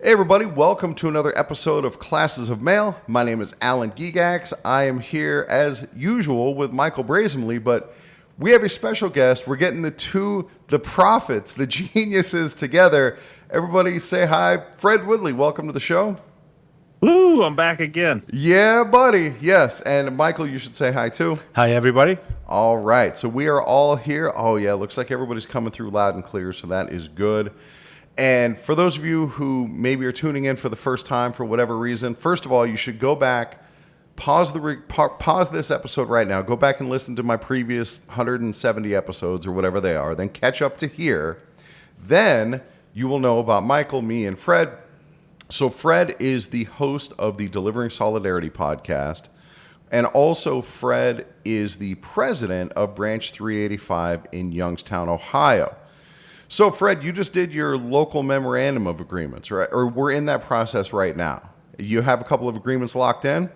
Hey everybody, welcome to another episode of Classes of Mail. My name is Alan Gigax. I am here as usual with Michael Brasaemle, but we have a special guest. We're getting the prophets, the geniuses together. Everybody say hi. Fred Woodley, welcome to the show. Woo, I'm back again. Yeah, buddy. Yes, and Michael, you should say hi too. Hi, everybody. All right, so we are all here. Oh yeah, looks like everybody's coming through loud and clear, so that is good. And for those of you who maybe are tuning in for the first time for whatever reason, first of all, you should go back, pause this episode right now, go back and listen to my previous 170 episodes or whatever they are, then catch up to here. Then you will know about Michael, me, and Fred. So Fred is the host of the Delivering Solidarity podcast, and also Fred is the president of Branch 385 in Youngstown, Ohio. So, Fred, you just did your local memorandum of agreements, right? Or we're in that process right now. You have a couple of agreements locked in?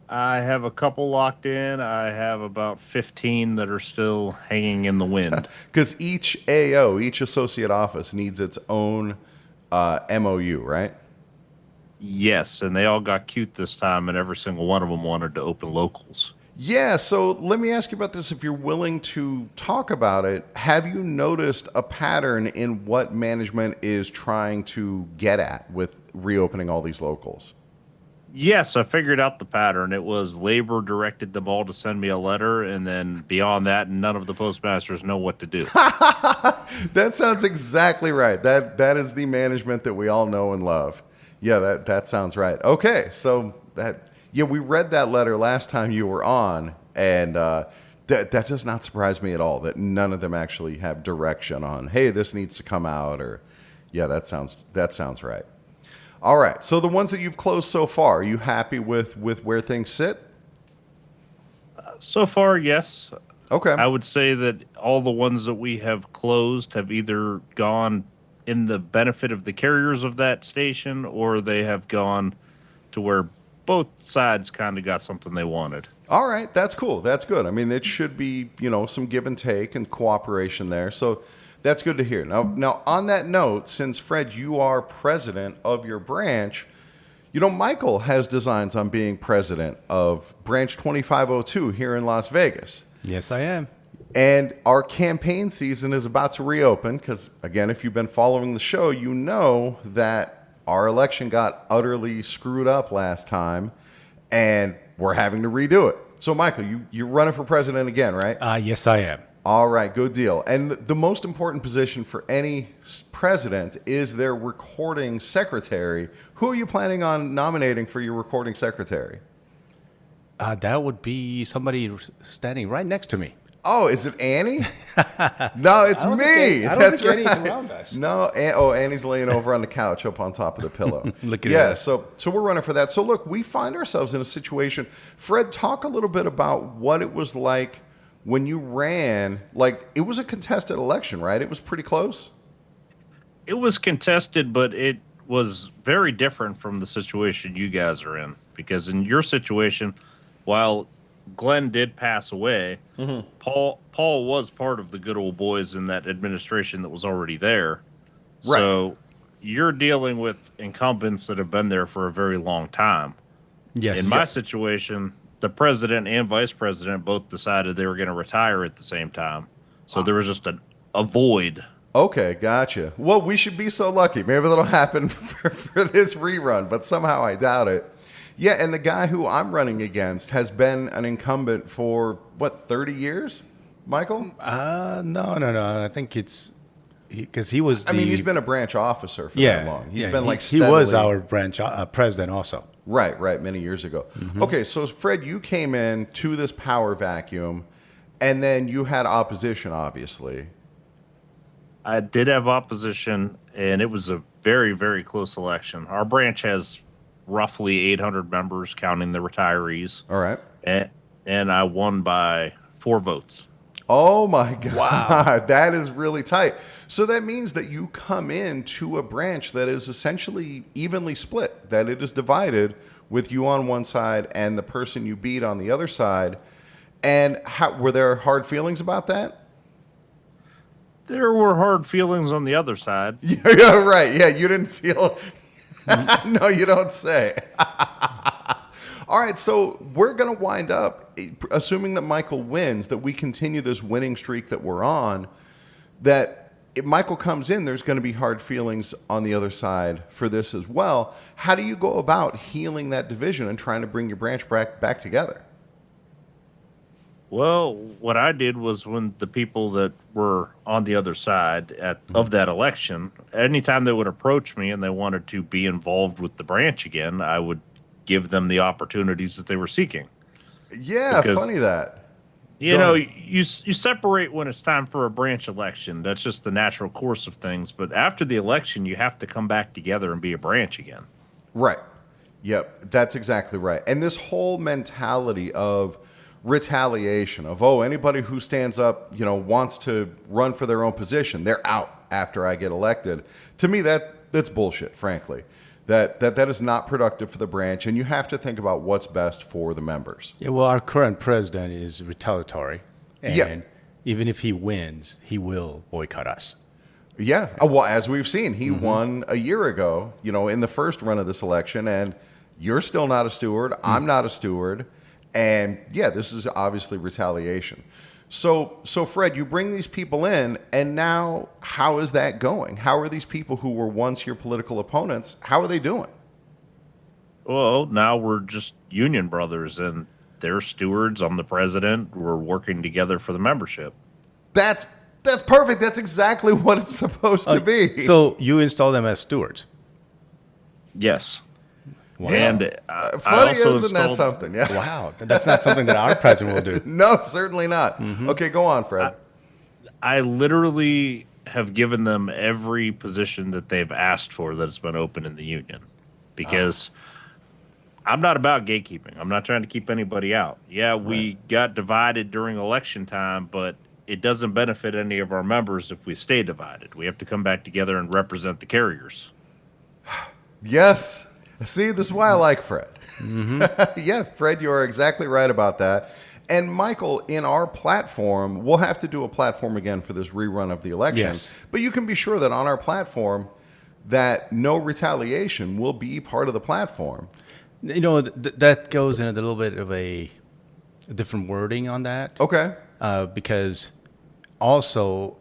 I have a couple locked in. I have about 15 that are still hanging in the wind. Because each AO, each associate office, needs its own MOU, right? Yes, and they all got cute this time, and every single one of them wanted to open locals. Yeah, so let me ask you about this if you're willing to talk about it. Have you noticed a pattern in what management is trying to get at with reopening all these locals? Yes, I figured out the pattern. It was labor directed them all to send me a letter, and then beyond that, none of the postmasters know what to do. That sounds exactly right. That is the management that we all know and love. Yeah, that sounds right. Okay, so we read that letter last time you were on, and that does not surprise me at all that none of them actually have direction on, hey, this needs to come out, or yeah, that sounds right. All right, so the ones that you've closed so far, are you happy with where things sit? So far, yes. Okay. I would say that all the ones that we have closed have either gone in the benefit of the carriers of that station, or they have gone to where both sides kind of got something they wanted. All right, that's cool. That's good. I mean, it should be, some give and take and cooperation there. So that's good to hear. Now on that note, since Fred, you are president of your branch, Michael has designs on being president of Branch 2502 here in Las Vegas. Yes, I am. And our campaign season is about to reopen because, again, if you've been following the show, you know that our election got utterly screwed up last time, and we're having to redo it. So, Michael, you're running for president again, right? Yes, I am. All right, good deal. And the most important position for any president is their recording secretary. Who are you planning on nominating for your recording secretary? That would be somebody standing right next to me. Oh, is it Annie? No, it's me. I don't think Annie's around us. No, Annie's laying over on the couch up on top of the pillow. Look at her. So we're running for that. So look, we find ourselves in a situation. Fred, talk a little bit about what it was like when you ran. Like, it was a contested election, right? It was pretty close. It was contested, but it was very different from the situation you guys are in. Because in your situation, while Glenn did pass away, mm-hmm. Paul was part of the good old boys in that administration that was already there. Right. So you're dealing with incumbents that have been there for a very long time. Yes. In my situation, the president and vice president both decided they were going to retire at the same time. So there was just a void. Okay, gotcha. Well, we should be so lucky. Maybe that'll happen for this rerun, but somehow I doubt it. Yeah, and the guy who I'm running against has been an incumbent for, 30 years, Michael? No. I think it's because he was. He's been a branch officer for that long. He's been he was our branch president also. Right, many years ago. Mm-hmm. Okay, so Fred, you came in to this power vacuum, and then you had opposition, obviously. I did have opposition, and it was a very, very close election. Our branch has roughly 800 members, counting the retirees. All right. And I won by 4 votes. Oh, my God. Wow. That is really tight. So that means that you come into a branch that is essentially evenly split, that it is divided with you on one side and the person you beat on the other side. And were there hard feelings about that? There were hard feelings on the other side. Yeah, right. Yeah, you didn't feel No, you don't say. All right, so we're going to wind up, assuming that Michael wins, that we continue this winning streak that we're on, that if Michael comes in, there's going to be hard feelings on the other side for this as well. How do you go about healing that division and trying to bring your branch back together? Well, what I did was when the people that were on the other side of that election, anytime they would approach me and they wanted to be involved with the branch again, I would give them the opportunities that they were seeking. Yeah, Because, funny that. You Go know, ahead. you separate when it's time for a branch election. That's just the natural course of things. But after the election, you have to come back together and be a branch again. Right. Yep, that's exactly right. And this whole mentality of retaliation, of, oh, anybody who stands up, wants to run for their own position, they're out after I get elected. To me, that's bullshit, frankly. That is not productive for the branch, and you have to think about what's best for the members. Yeah, well, our current president is retaliatory, and Yeah. even if he wins, he will boycott us. Yeah. Well, as we've seen, he won a year ago, in the first run of this election, and you're still not a steward. I'm not a steward. And yeah, this is obviously retaliation. So Fred, you bring these people in, and now how is that going? How are these people who were once your political opponents, how are they doing? Well, now we're just union brothers, and they're stewards. I'm the president. We're working together for the membership. That's perfect. That's exactly what it's supposed to be. So you install them as stewards. Yes. Wow. And I Funny, also isn't that installed, something? Yeah. Wow, that's not something that our president will do. No, certainly not. Okay, go on, Fred. I literally have given them every position that they've asked for that's been open in the union, because I'm not about gatekeeping. I'm not trying to keep anybody out. Yeah, we got divided during election time, but it doesn't benefit any of our members if we stay divided. We have to come back together and represent the carriers. Yes. See, this is why I like Fred. Yeah, Fred, you are exactly right about that. And Michael, in our platform, we'll have to do a platform again for this rerun of the election. Yes. But you can be sure that on our platform, that no retaliation will be part of the platform. That goes in a little bit of a different wording on that. Okay. Because also,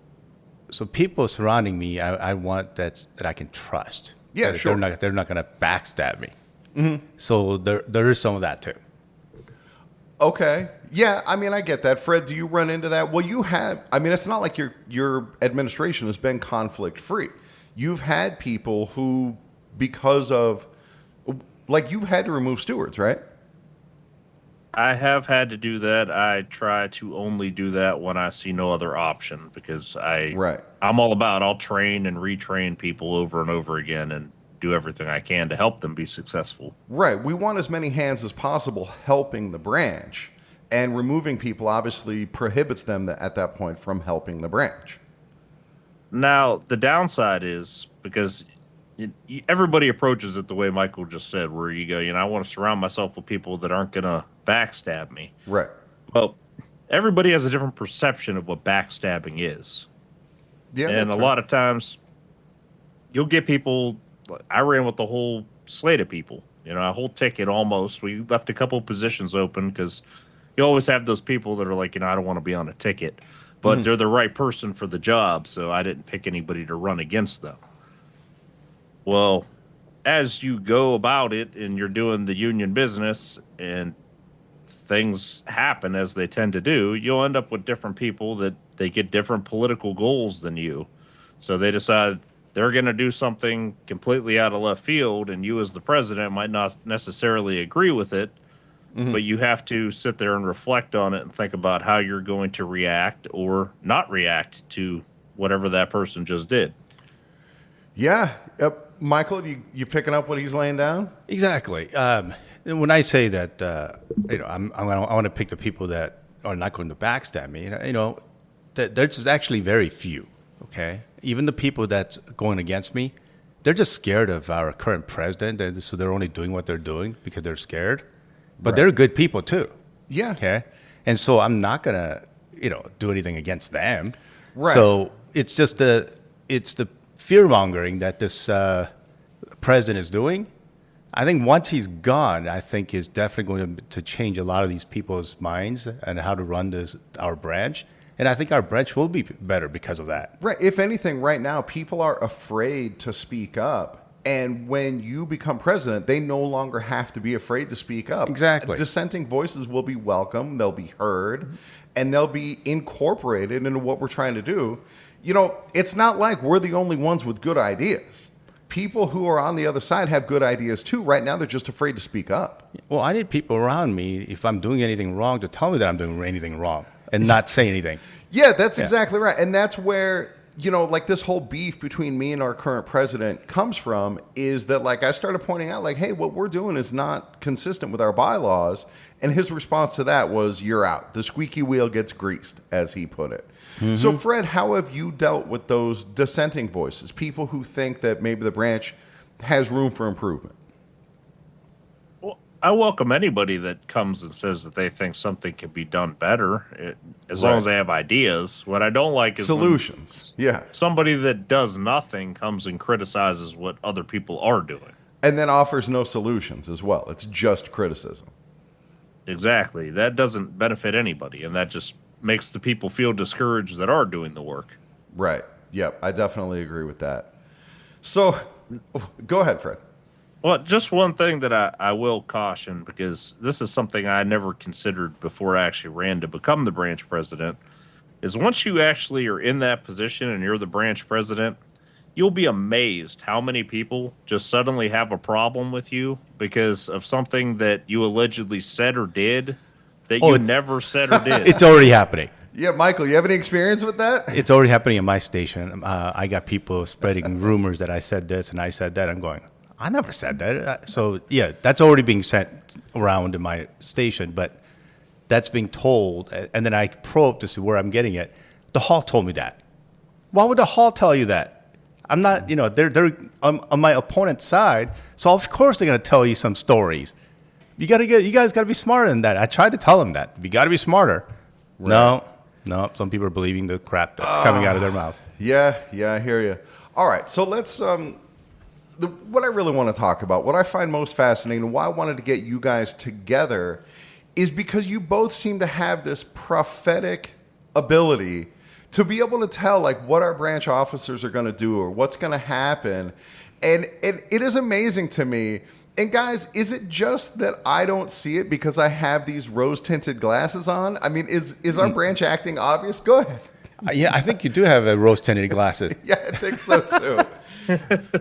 so people surrounding me, I want that I can trust. Yeah, that sure. They're not going to backstab me. So there is some of that too. Okay. Yeah, I mean, I get that. Fred, do you run into that? Well, you have. I mean, it's not like your administration has been conflict free. You've had people who, because of, like, you've had to remove stewards, right? I have had to do that. I try to only do that when I see no other option, because I'm all about, I'll train and retrain people over and over again and do everything I can to help them be successful. Right. We want as many hands as possible helping the branch, and removing people obviously prohibits them at that point from helping the branch. Now, the downside is, because everybody approaches it the way Michael just said, where you go, I want to surround myself with people that aren't going to backstab me. Right. Well, everybody has a different perception of what backstabbing is. Yeah. And a lot of times you'll get people, I ran with the whole slate of people, a whole ticket almost. We left a couple positions open because you always have those people that are like, I don't want to be on a ticket, but they're the right person for the job. So I didn't pick anybody to run against them. Well, as you go about it and you're doing the union business and things happen as they tend to do, you'll end up with different people that they get different political goals than you. So they decide they're going to do something completely out of left field, and you as the president might not necessarily agree with it, but you have to sit there and reflect on it and think about how you're going to react or not react to whatever that person just did. Yeah. Michael, you picking up what he's laying down? Exactly. When I say that, I want to pick the people that are not going to backstab me. There's actually very few. Okay, even the people that's going against me, they're just scared of our current president, and so they're only doing what they're doing because they're scared. But they're good people too. Yeah. Okay, and so I'm not gonna, do anything against them. Right. So it's just the fear mongering that this president is doing, I think once he's gone, I think is definitely going to change a lot of these people's minds and how to run our branch. And I think our branch will be better because of that. Right. If anything, right now, people are afraid to speak up. And when you become president, they no longer have to be afraid to speak up. Exactly. Dissenting voices will be welcome. They'll be heard. And they'll be incorporated into what we're trying to do. It's not like we're the only ones with good ideas. People who are on the other side have good ideas too. Right now, they're just afraid to speak up. Well, I need people around me, if I'm doing anything wrong, to tell me that I'm doing anything wrong and not say anything. Yeah, that's exactly right. And that's where, like this whole beef between me and our current president comes from, is that like I started pointing out like, hey, what we're doing is not consistent with our bylaws. And his response to that was, you're out. The squeaky wheel gets greased, as he put it. Mm-hmm. So, Fred, how have you dealt with those dissenting voices, people who think that maybe the branch has room for improvement? Well, I welcome anybody that comes and says that they think something can be done better, as long as they have ideas. What I don't like is solutions. Yeah. Somebody that does nothing comes and criticizes what other people are doing. And then offers no solutions as well. It's just criticism. Exactly. That doesn't benefit anybody, and that just makes the people feel discouraged that are doing the work. Right. Yep. I definitely agree with that. So, go ahead, Fred. Well, just one thing that I will caution, because this is something I never considered before I actually ran to become the branch president, is once you actually are in that position and you're the branch president, you'll be amazed how many people just suddenly have a problem with you because of something that you allegedly said or did that you never said or did. It's already happening. Yeah, Michael, you have any experience with that? It's already happening in my station. I got people spreading rumors that I said this and I said that. I'm going, I never said that. So, yeah, that's already being sent around in my station, but that's being told. And then I probe to see where I'm getting it. The hall told me that. Why would the hall tell you that? I'm not, they're on my opponent's side. So, of course, they're going to tell you some stories. You guys got to be smarter than that. I tried to tell them that. You got to be smarter. Right. No. Some people are believing the crap that's coming out of their mouth. Yeah, I hear you. All right, so let's. What I really want to talk about, what I find most fascinating, and why I wanted to get you guys together, is because you both seem to have this prophetic ability to be able to tell like what our branch officers are going to do or what's going to happen, and it is amazing to me. And guys, is it just that I don't see it because I have these rose-tinted glasses on? I mean, is our branch acting obvious? Go ahead. Yeah, I think you do have rose-tinted glasses. Yeah, I think so too.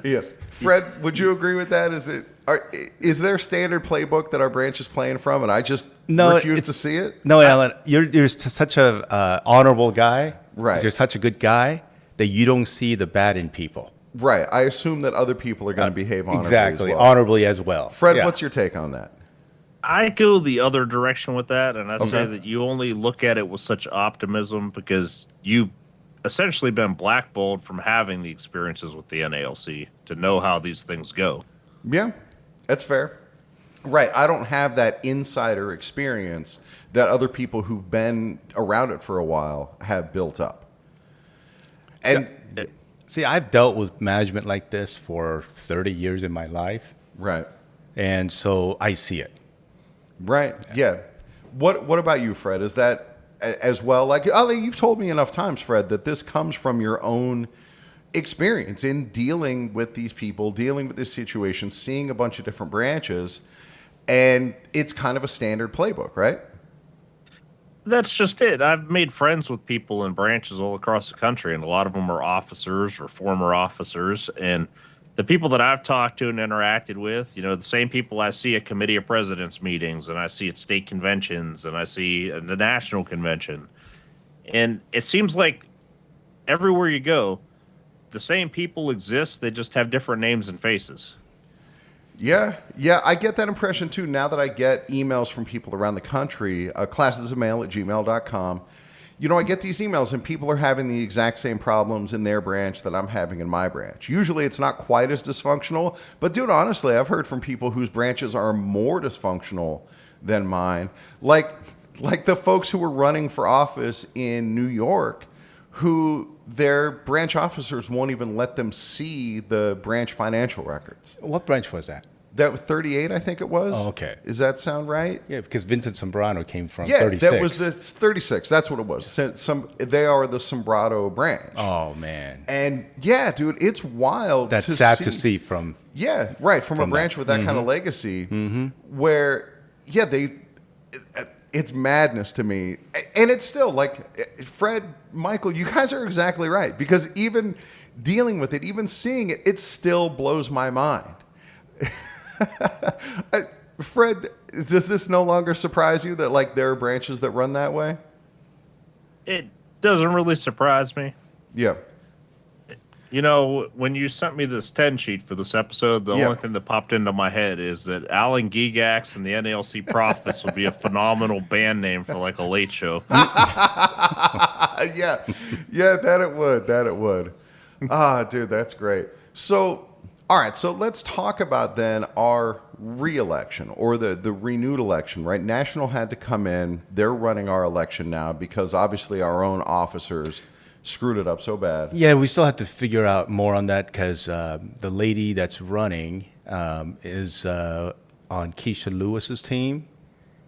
Yeah, Fred, would you agree with that? Is there a standard playbook that our branch is playing from, and I just refuse to see it? No, Alan, you're such a honorable guy. Right. You're such a good guy that you don't see the bad in people. Right. I assume that other people are going to behave honorably exactly, as well. Honorably as well. Fred, what's your take on that? I go the other direction with that, and I say that you only look at it with such optimism because you've essentially been blackballed from having the experiences with the NALC to know how these things go. Yeah, that's fair. Right. I don't have that insider experience that other people who've been around it for a while have built up. And see, I've dealt with management like this for 30 years in my life. Right. And so I see it. Right. Yeah. What about you, Fred? Is that as well? Like, you've told me enough times, Fred, that this comes from your own experience in dealing with these people, dealing with this situation, seeing a bunch of different branches, and it's kind of a standard playbook, right? That's just it. I've made friends with people in branches all across the country, and a lot of them are officers or former officers. And the people that I've talked to and interacted with, the same people I see at committee of presidents meetings, and I see at state conventions, and I see at the national convention. And it seems like everywhere you go, the same people exist. They just have different names and faces. Yeah, I get that impression too. Now that I get emails from people around the country, classesofmail@gmail.com, I get these emails and people are having the exact same problems in their branch that I'm having in my branch. Usually it's not quite as dysfunctional, but dude, honestly, I've heard from people whose branches are more dysfunctional than mine. Like the folks who were running for office in New York who their branch officers won't even let them see the branch financial records. What branch was that? That was 38, I think it was. Oh, okay. Does that sound right? Yeah, because Vincent Sombrano came from Yeah, 36. that was the 36. That's what it was. They are the Sombrano branch. Oh, man. And yeah, dude, it's wild. That's sad to see from. Yeah, right. From a branch with that kind of legacy, where it's madness to me, and it's still like Fred, Michael. You guys are exactly right, because even dealing with it, even seeing it, it still blows my mind. Fred, does this no longer surprise you that like there are branches that run that way? It doesn't really surprise me. Yeah. You know, when you sent me this 10 sheet for this episode, the only thing that popped into my head is that Alan Gigax and the NALC Prophets would be a phenomenal band name for like a late show. Yeah, that it would. Ah, dude, that's great. So, all right, so let's talk about then our re-election or the renewed election, right? National had to come in. They're running our election now because obviously our own officers screwed it up so bad. Yeah, we still have to figure out more on that because the lady that's running is on Keisha Lewis's team,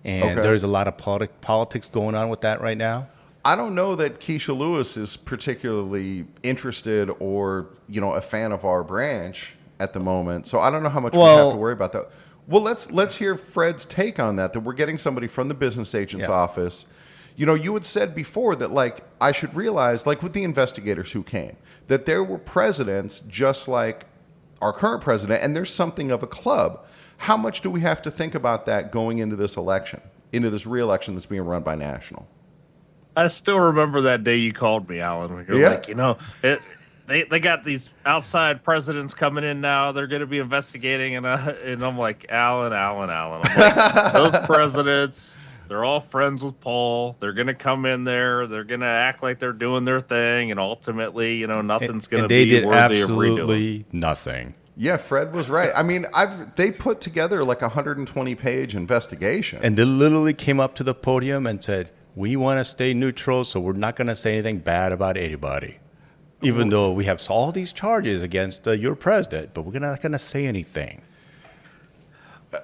and there's a lot of politics going on with that right now. I don't know that Keisha Lewis is particularly interested or, a fan of our branch at the moment. So I don't know how much we have to worry about that. Well, let's hear Fred's take on that we're getting somebody from the business agent's office. You had said before that, like, I should realize, like, with the investigators who came, that there were presidents just like our current president, and there's something of a club. How much do we have to think about that going into this election, into this re-election that's being run by National? I still remember that day you called me, Alan. You're like, they got these outside presidents coming in now. They're going to be investigating, and I'm like, Alan. I'm like, those presidents. They're all friends with Paul. They're going to come in there. They're going to act like they're doing their thing. And ultimately, nothing's going to be worthy of redoing. They did absolutely nothing. Yeah, Fred was right. I mean, they put together like a 120-page investigation. And they literally came up to the podium and said, we want to stay neutral, so we're not going to say anything bad about anybody. Even though we have all these charges against your president, but we're not going to say anything.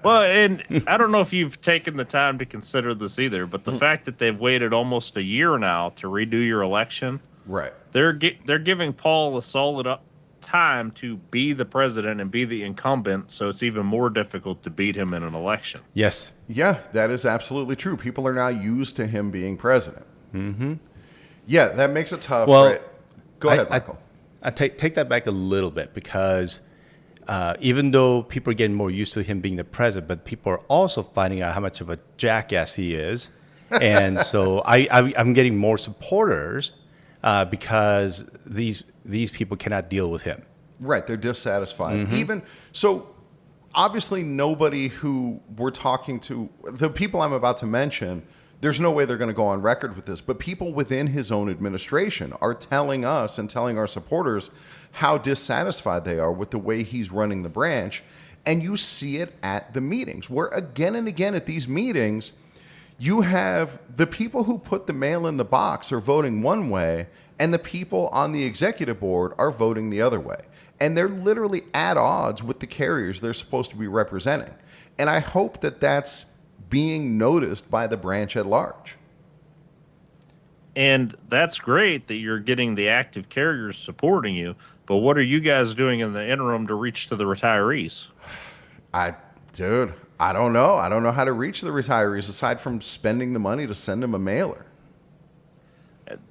Well, and I don't know if you've taken the time to consider this either, but the fact that they've waited almost a year now to redo your election, right? They're giving Paul a solid time to be the president and be the incumbent, so it's even more difficult to beat him in an election. Yes. Yeah, that is absolutely true. People are now used to him being president. Mm-hmm. Yeah, that makes it tough. Well, right? Go ahead, Michael. I take that back a little bit because even though people are getting more used to him being the president, but people are also finding out how much of a jackass he is. And so I'm getting more supporters because these people cannot deal with him. Right, they're dissatisfied. Even so, obviously nobody who we're talking to, the people I'm about to mention, there's no way they're going to go on record with this, but people within his own administration are telling us and telling our supporters how dissatisfied they are with the way he's running the branch. And you see it at the meetings, where again and again at these meetings, you have the people who put the mail in the box are voting one way, and the people on the executive board are voting the other way. And they're literally at odds with the carriers they're supposed to be representing. And I hope that that's being noticed by the branch at large. And that's great that you're getting the active carriers supporting you, but what are you guys doing in the interim to reach to the retirees? I don't know. I don't know how to reach the retirees aside from spending the money to send them a mailer.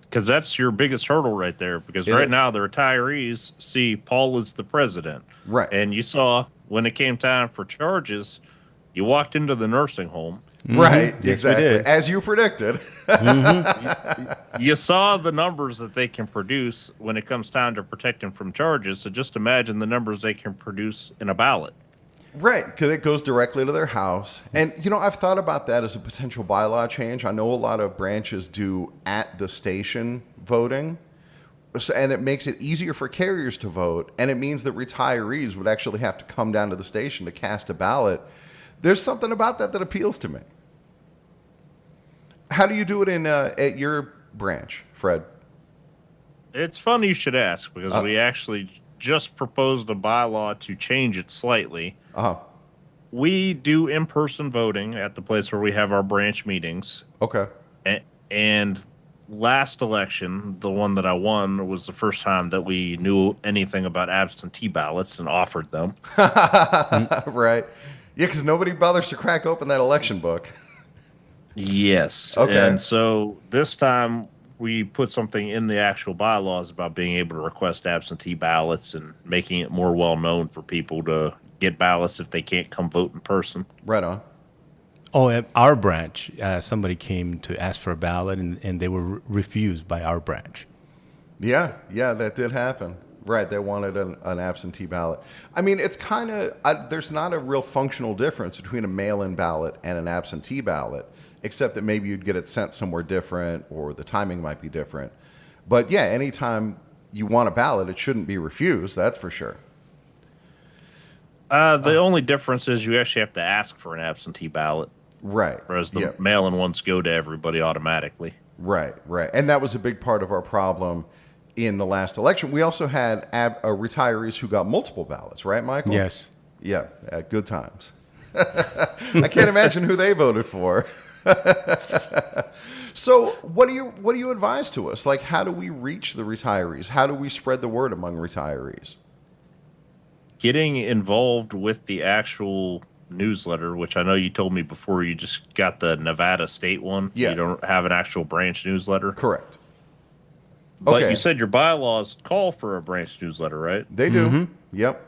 Because that's your biggest hurdle right there. Because now the retirees see Paul as the president. Right. And you saw when it came time for charges, you walked into the nursing home. Right. Yes, exactly. we did. As you predicted. You saw the numbers that they can produce when it comes time to protect him from charges. So just imagine the numbers they can produce in a ballot. Right, because it goes directly to their house. And, I've thought about that as a potential bylaw change. I know a lot of branches do at the station voting, and it makes it easier for carriers to vote, and it means that retirees would actually have to come down to the station to cast a ballot. There's something about that appeals to me. How do you do it at your branch, Fred? It's funny you should ask because we actually just proposed a bylaw to change it slightly. Uh-huh. We do in-person voting at the place where we have our branch meetings. Okay. And last election, the one that I won, was the first time that we knew anything about absentee ballots and offered them. Right. Yeah, because nobody bothers to crack open that election book. Yes. Okay. And so this time we put something in the actual bylaws about being able to request absentee ballots and making it more well known for people to get ballots if they can't come vote in person. Right on. Oh, at our branch, somebody came to ask for a ballot, and they were refused by our branch. Yeah, that did happen. Right, they wanted an absentee ballot. I mean, it's kind of, there's not a real functional difference between a mail-in ballot and an absentee ballot, except that maybe you'd get it sent somewhere different or the timing might be different. But yeah, anytime you want a ballot, it shouldn't be refused, that's for sure. The only difference is you actually have to ask for an absentee ballot, Right. whereas the Yeah. mail-in ones go to everybody automatically. Right. And that was a big part of our problem in the last election. We also had retirees who got multiple ballots, right, Michael? Yes. Yeah, good times. I can't imagine who they voted for. So, what do you advise to us? Like, how do we reach the retirees? How do we spread the word among retirees? Getting involved with the actual newsletter, which I know you told me before you just got the Nevada state one. Yeah. You don't have an actual branch newsletter. Correct. But Okay. you said your bylaws call for a branch newsletter, right? They do. Yep.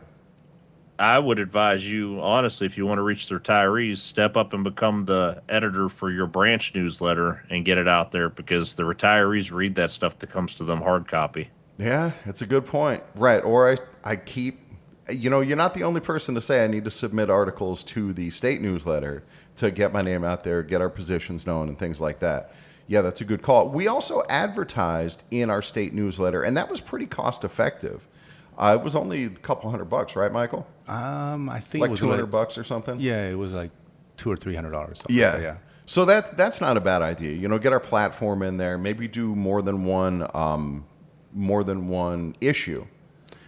I would advise you, honestly, if you want to reach the retirees, step up and become the editor for your branch newsletter and get it out there because the retirees read that stuff that comes to them hard copy. Yeah, it's a good point. Right. Or I keep, you're not the only person to say I need to submit articles to the state newsletter to get my name out there, get our positions known, and things like that. Yeah, that's a good call. We also advertised in our state newsletter, and that was pretty cost effective. It was only a couple $100, right, Michael? I think Like it was $200 or something. Yeah, it was like $200 or $300. Yeah. Yeah. So that's not a bad idea. Get our platform in there. Maybe do more than one issue.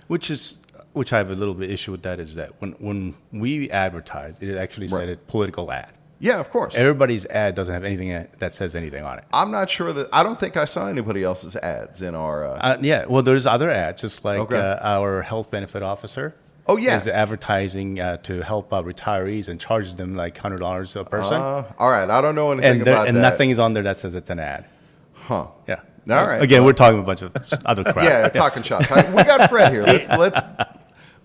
Which I have a little bit issue with that is that when we advertise, it actually said Right. it political ad. Yeah, of course. Everybody's ad doesn't have anything that says anything on it. I'm not sure I don't think I saw anybody else's ads in our. Yeah, well, there's other ads, just like Okay. our health benefit officer. Oh, yeah. Is advertising to help out retirees and charges them like $100 a person. All right, I don't know anything about and that. nothing is on there that says it's an ad. Huh. Yeah. All right. Again, we're talking a bunch of other crap. Yeah, talking shop. We got Fred here.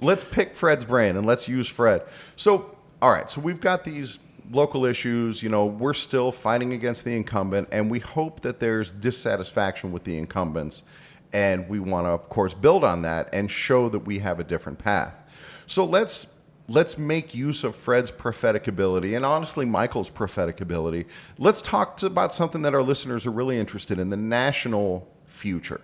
Let's pick Fred's brain and let's use Fred. So, all right. So we've got these local issues. We're still fighting against the incumbent, and we hope that there's dissatisfaction with the incumbents, and we want to, of course, build on that and show that we have a different path. So let's make use of Fred's prophetic ability and honestly Michael's prophetic ability. Let's talk about something that our listeners are really interested in, the national future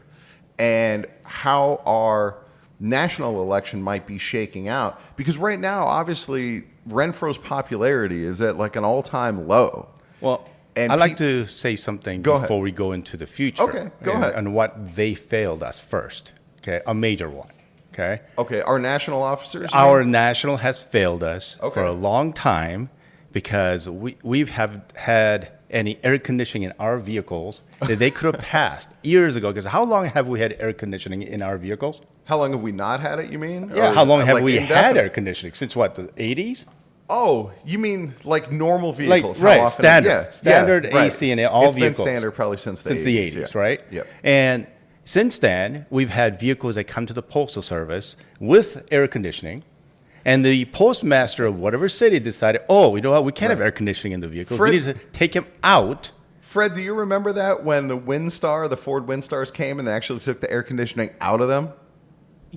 and how our national election might be shaking out. Because right now, obviously, Renfro's popularity is at like an all-time low. Well, And I'd like to say something Go before ahead. we go into the future. Okay, go ahead. And what they failed us first. Okay, a major one. Okay. Okay, our national officers? you Our mean? national has failed us Okay. for a long time because we've had any air conditioning in our vehicles that they could have passed years ago. Because how long have we had air conditioning in our vehicles? How long have we not had it, you mean? Yeah, Or how long like have we had indefinite? air conditioning? Since what, the 80s? Oh, you mean like normal Like, vehicles? How right, often- standard. Yeah, Standard right. AC in all It's vehicles. been standard probably since the 80s, yeah. right? Yep. And since then, we've had vehicles that come to the Postal Service with air conditioning. And the postmaster of whatever city decided, oh, you know what, we can't have air conditioning in the vehicles. Fred- We need to take him out. Fred, do you remember that when the Ford Windstars came and they actually took the air conditioning out of them?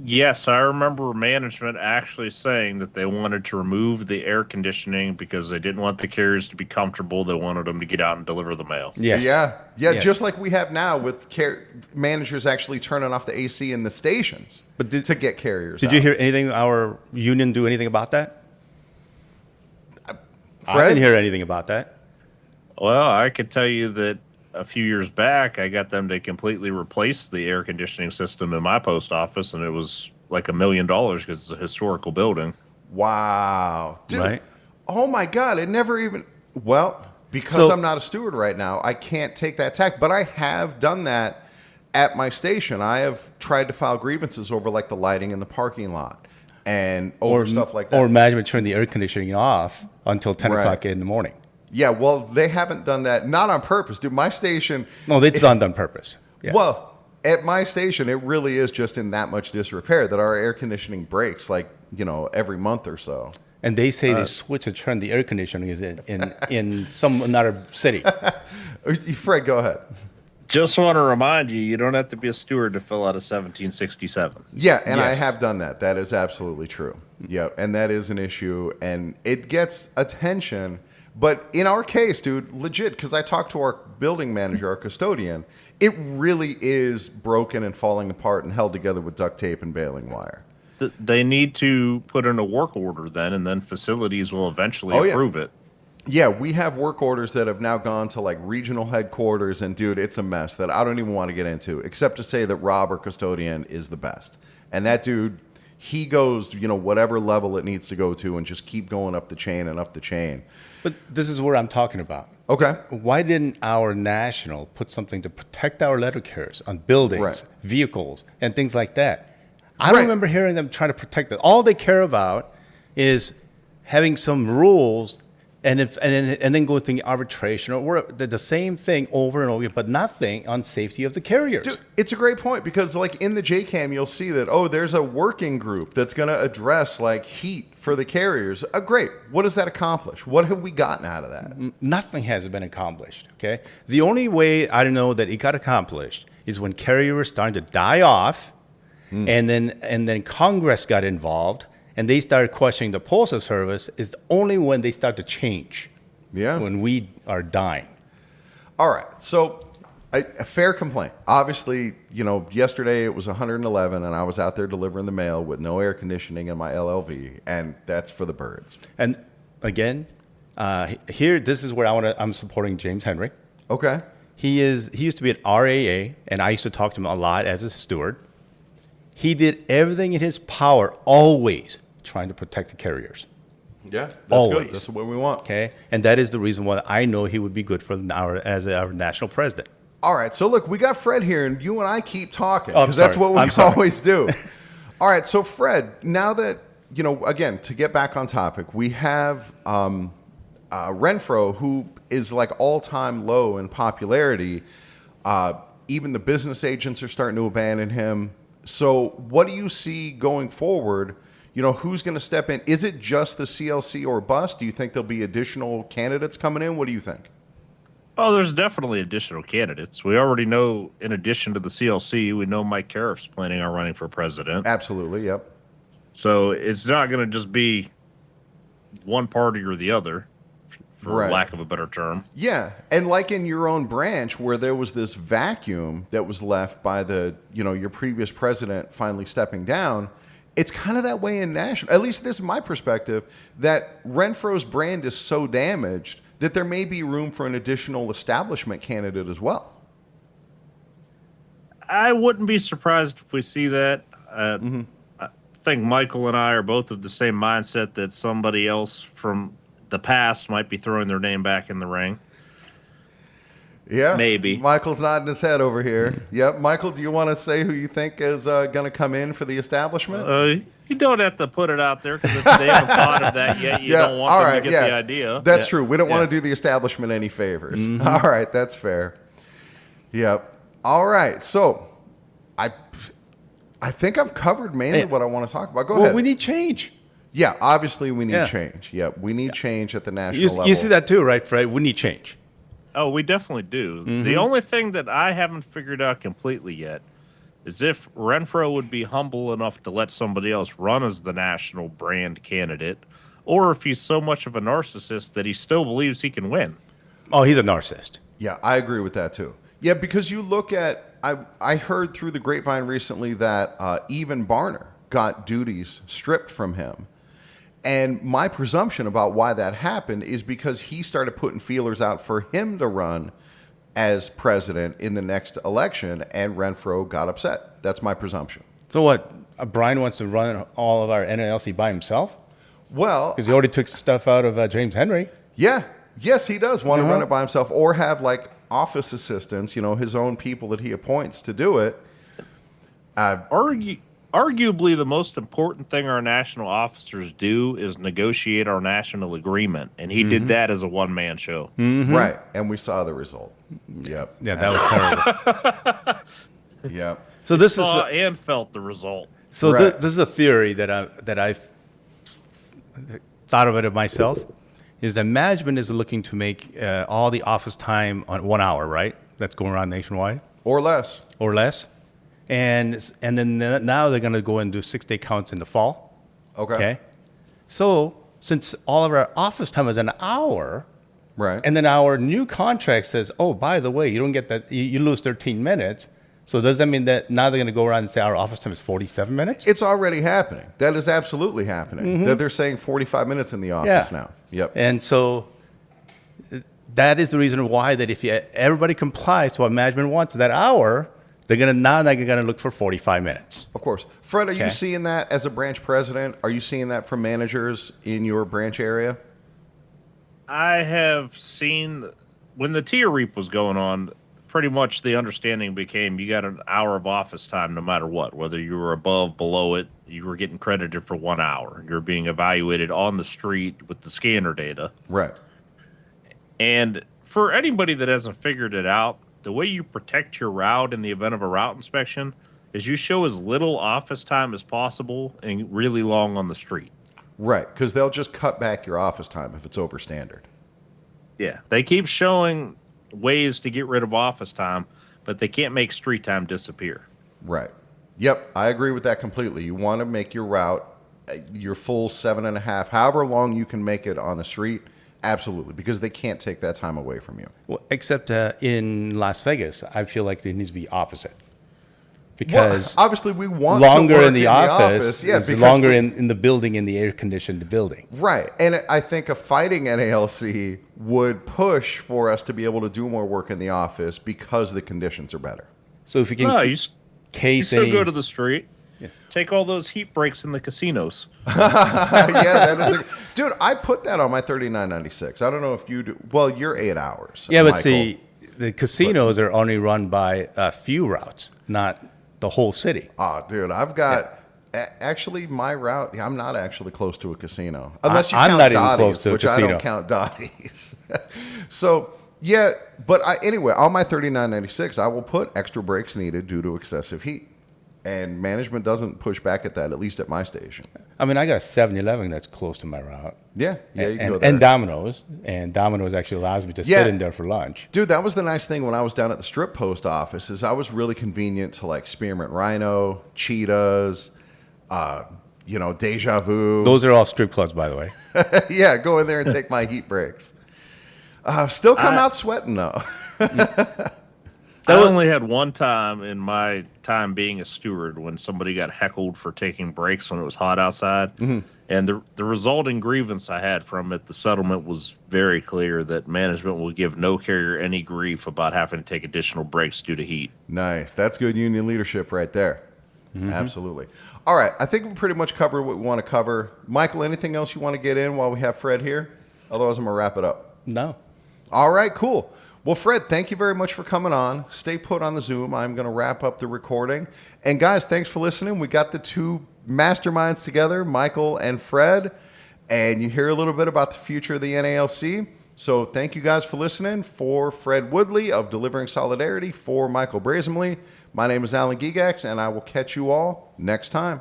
Yes, I remember management actually saying that they wanted to remove the air conditioning because they didn't want the carriers to be comfortable. They wanted them to get out and deliver the mail. Yes. Yeah, Yes. just like we have now with managers actually turning off the AC in the stations to get carriers Did out. you hear anything, our union do anything about that? I Fred? didn't hear anything about that. Well, I could tell you that a few years back, I got them to completely replace the air conditioning system in my post office, and it was like $1 million because it's a historical building. Wow. Dude. Right. Oh my God. It never even, well, because So- I'm not a steward right now, I can't take that tack, but I have done that at my station. I have tried to file grievances over like the lighting in the parking lot and over stuff like that. Or management turn the air conditioning off until 10 Right. o'clock in the morning. Yeah, well, they haven't done that, not on purpose, dude. My station, No, it's done on purpose. Yeah. well, at my station, it really is just in that much disrepair that our air conditioning breaks, like, every month or so. And they say the switch to turn the air conditioning is in some another city. Fred, go ahead. Just want to remind you, you don't have to be a steward to fill out a 1767. Yeah, and Yes. I have done that. That is absolutely true. Yeah, and that is an issue, and it gets attention. But in our case, dude, legit, because I talked to our building manager, our custodian, it really is broken and falling apart and held together with duct tape and baling wire. They need to put in a work order then, and then facilities will eventually Oh, yeah. approve it. Yeah, we have work orders that have now gone to like regional headquarters, and dude, it's a mess that I don't even want to get into, except to say that Rob, our custodian, is the best. And that dude, he goes, whatever level it needs to go to and just keep going up the chain and up the chain. But this is what I'm talking about. Okay. Why didn't our national put something to protect our letter carriers on buildings, Right. vehicles, and things like that? I don't Right. remember hearing them trying to protect it. All they care about is having some rules and then go through arbitration or the same thing over and over again, but nothing on safety of the carriers. Dude, it's a great point because, like, in the JCAM, you'll see that, there's a working group that's going to address, like, heat for the carriers. Great. What does that accomplish? What have we gotten out of that? Nothing has been accomplished. Okay, the only way I know that it got accomplished is when carriers started to die off, and then Congress got involved and they started questioning the postal service. Is only when they start to change. Yeah. When we are dying. All right. So, a fair complaint. Obviously, yesterday it was 111 and I was out there delivering the mail with no air conditioning in my LLV, and that's for the birds. And again, here this is where I'm supporting James Henry. Okay. He used to be at RAA, and I used to talk to him a lot as a steward. He did everything in his power, always trying to protect the carriers. Yeah. That's Always. good. That's what we want. Okay, and that is the reason why I know he would be good for our national president. All right. So, look, we got Fred here, and you and I keep talking Oh, I'm because that's sorry. what we I'm sorry. always do. All right. So, Fred, now that, again, to get back on topic, we have Renfro, who is like all-time low in popularity. Even the business agents are starting to abandon him. So what do you see going forward? Who's going to step in? Is it just the CLC or bust? Do you think there'll be additional candidates coming in? What do you think? Oh, there's definitely additional candidates. We already know, in addition to the CLC, we know Mike Cariff's planning on running for president. Absolutely, yep. So it's not going to just be one party or the other, for Right. lack of a better term. Yeah, and like in your own branch where there was this vacuum that was left by your previous president finally stepping down, it's kind of that way in national. At least this is my perspective, that Renfro's brand is so damaged that there may be room for an additional establishment candidate as well. I wouldn't be surprised if we see that. I think Michael and I are both of the same mindset that somebody else from the past might be throwing their name back in the ring. Yeah, Maybe. Michael's nodding his head over here. Yep, Michael, do you want to say who you think is going to come in for the establishment? You don't have to put it out there because if they haven't thought of that yet, you don't want them to get the idea. That's Yeah. true. We don't want Yeah. to do the establishment any favors. All right, that's fair. Yep. All right, so I think I've covered mainly what I want to talk about. Go Well, ahead. we need change. Yeah, obviously we need Yeah. change. Yeah, we need change at the national You, level. you see that too, right, Fred? We need change. Oh, we definitely do. The only thing that I haven't figured out completely yet is if Renfro would be humble enough to let somebody else run as the national brand candidate, or if he's so much of a narcissist that he still believes he can win. Oh, he's a narcissist. Yeah, I agree with that too. Yeah, because you look at, I heard through the grapevine recently that even Barner got duties stripped from him. And my presumption about why that happened is because he started putting feelers out for him to run as president in the next election, and Renfro got upset. That's my presumption. So what? Brian wants to run all of our NLC by himself Well, because he already took stuff out of James Henry. yeah, yes, he does want to run it by himself, or have like office assistants, his own people that he appoints to do it. Arguably, the most important thing our national officers do is negotiate our national agreement, and he did that as a one-man show. Right, and we saw the result. Yep. Yeah, that was terrible. Yep. So this Saw is and felt the result. so Right. this is a theory that I've thought of it myself. Is that management is looking to make all the office time on 1 hour, right? That's going around nationwide Or less. or less, and then now they're going to go and do 6-day counts in the fall. Okay. So since all of our office time is an hour, Right. and then our new contract says, oh, by the way, you don't get that, you lose 13 minutes. So does that mean that now they're going to go around and say our office time is 47 minutes? It's already happening. That is absolutely happening. That they're saying 45 minutes in the office now. Yep. And so that is the reason why that if everybody complies to what management wants that hour, they're going to look for 45 minutes. Of course. Fred, are you Okay. seeing that as a branch president? Are you seeing that from managers in your branch area? I have seen when the tier reap was going on, pretty much the understanding became you got an hour of office time no matter what, whether you were above, below it, you were getting credited for 1 hour. You're being evaluated on the street with the scanner data. Right. And for anybody that hasn't figured it out, the way you protect your route in the event of a route inspection is you show as little office time as possible and really long on the street. Right. Because they'll just cut back your office time if it's over standard. Yeah, they keep showing ways to get rid of office time, but they can't make street time disappear. Right. Yep. I agree with that completely. You want to make your route your full 7.5, however long you can make it on the street. Absolutely. Because they can't take that time away from you. Well, except in Las Vegas, I feel like it needs to be opposite. Because obviously we want longer to work in the office Yeah, is because longer in the building, in the air-conditioned building. Right. And I think a fighting NALC would push for us to be able to do more work in the office because the conditions are better. So if you can No, you case still any... go to the street. Take all those heat breaks in the casinos. Yeah, that is dude, I put that on my 3996. I don't know if you do. Well, you're 8 hours. Yeah, but Michael. see, the casinos are only run by a few routes, not the whole city. Oh, dude, I've got actually my route. I'm not actually close to a casino, unless you I'm count not even Dottie's, close to a which I casino. don't count Dottie's. So yeah, but anyway, on my 3996, I will put extra brakes needed due to excessive heat, and management doesn't push back at that. At least at my station. I mean, I got a 7-Eleven that's close to my route. Yeah, you can go there. And Domino's. And Domino's actually allows me to sit in there for lunch. Dude, that was the nice thing when I was down at the strip post office is I was really convenient to like Spearmint Rhino, Cheetahs, Deja Vu. Those are all strip clubs, by the way. Yeah, go in there and take my heat breaks. Still come out sweating though. I only had one time in my time being a steward when somebody got heckled for taking breaks when it was hot outside. And the resulting grievance I had from it, the settlement was very clear that management will give no carrier any grief about having to take additional breaks due to heat. Nice. That's good union leadership right there. Absolutely. All right. I think we pretty much covered what we want to cover. Michael, anything else you want to get in while we have Fred here? Otherwise, I'm going to wrap it up. No. All right, cool. Well, Fred, thank you very much for coming on. Stay put on the Zoom. I'm going to wrap up the recording. And guys, thanks for listening. We got the two masterminds together, Michael and Fred, and you hear a little bit about the future of the NALC. So thank you guys for listening. For Fred Woodley of Delivering Solidarity, for Michael Brasaemle, my name is Alan Gigax, and I will catch you all next time.